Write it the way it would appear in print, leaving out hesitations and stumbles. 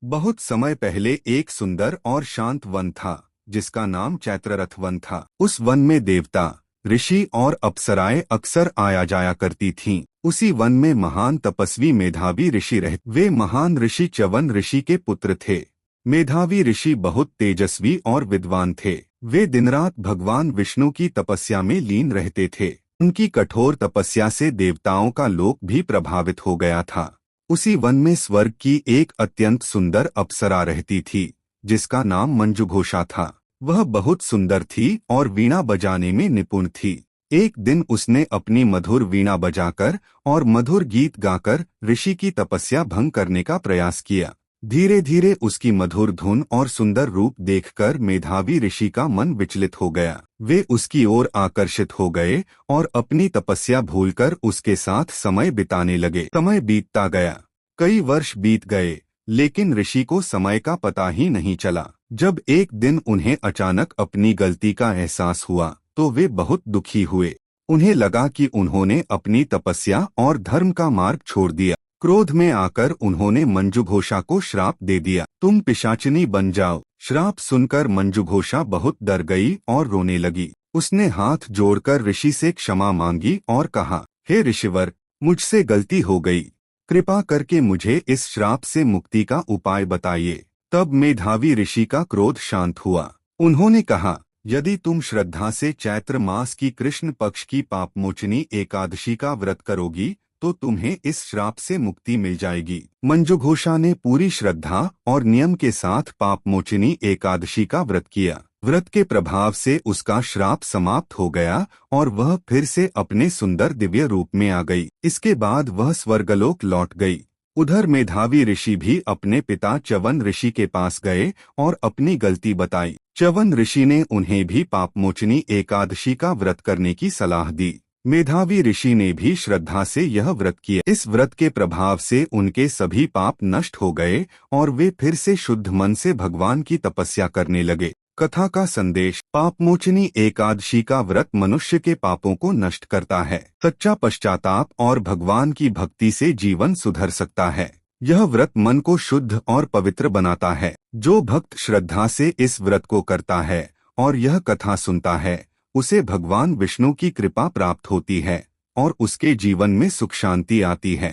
बहुत समय पहले एक सुंदर और शांत वन था जिसका नाम चैत्ररथ वन था। उस वन में देवता, ऋषि और अप्सराएं अक्सर आया जाया करती थीं। उसी वन में महान तपस्वी मेधावी ऋषि रहते। वे महान ऋषि च्यवन ऋषि के पुत्र थे। मेधावी ऋषि बहुत तेजस्वी और विद्वान थे। वे दिन रात भगवान विष्णु की तपस्या में लीन रहते थे। उनकी कठोर तपस्या से देवताओं का लोक भी प्रभावित हो गया था। उसी वन में स्वर्ग की एक अत्यंत सुंदर अप्सरा रहती थी जिसका नाम मंजुघोषा था। वह बहुत सुंदर थी और वीणा बजाने में निपुण थी। एक दिन उसने अपनी मधुर वीणा बजाकर और मधुर गीत गाकर ऋषि की तपस्या भंग करने का प्रयास किया। धीरे धीरे उसकी मधुर धुन और सुंदर रूप देखकर मेधावी ऋषि का मन विचलित हो गया। वे उसकी ओर आकर्षित हो गए और अपनी तपस्या भूलकर उसके साथ समय बिताने लगे। समय बीतता गया, कई वर्ष बीत गए, लेकिन ऋषि को समय का पता ही नहीं चला। जब एक दिन उन्हें अचानक अपनी गलती का एहसास हुआ तो वे बहुत दुखी हुए। उन्हें लगा कि उन्होंने अपनी तपस्या और धर्म का मार्ग छोड़ दिया। क्रोध में आकर उन्होंने मंजुघोषा को श्राप दे दिया, तुम पिशाचिनी बन जाओ। श्राप सुनकर मंजुघोषा बहुत डर गई और रोने लगी। उसने हाथ जोड़कर ऋषि से क्षमा मांगी और कहा, हे ऋषिवर, मुझसे गलती हो गई, कृपा करके मुझे इस श्राप से मुक्ति का उपाय बताइए। तब मेधावी ऋषि का क्रोध शांत हुआ। उन्होंने कहा, यदि तुम श्रद्धा से चैत्र मास की कृष्ण पक्ष की पापमोचनी एकादशी का व्रत करोगी तो तुम्हें इस श्राप से मुक्ति मिल जाएगी। मंजुघोषा ने पूरी श्रद्धा और नियम के साथ पापमोचनी एकादशी का व्रत किया। व्रत के प्रभाव से उसका श्राप समाप्त हो गया और वह फिर से अपने सुंदर दिव्य रूप में आ गई। इसके बाद वह स्वर्गलोक लौट गई। उधर मेधावी ऋषि भी अपने पिता च्यवन ऋषि के पास गए और अपनी गलती बताई। च्यवन ऋषि ने उन्हें भी पापमोचनी एकादशी का व्रत करने की सलाह दी। मेधावी ऋषि ने भी श्रद्धा से यह व्रत किया। इस व्रत के प्रभाव से उनके सभी पाप नष्ट हो गए और वे फिर से शुद्ध मन से भगवान की तपस्या करने लगे। कथा का संदेश, पापमोचनी एकादशी का व्रत मनुष्य के पापों को नष्ट करता है। सच्चा पश्चाताप और भगवान की भक्ति से जीवन सुधर सकता है। यह व्रत मन को शुद्ध और पवित्र बनाता है। जो भक्त श्रद्धा से इस व्रत को करता है और यह कथा सुनता है, उसे भगवान विष्णु की कृपा प्राप्त होती है और उसके जीवन में सुख शांति आती है।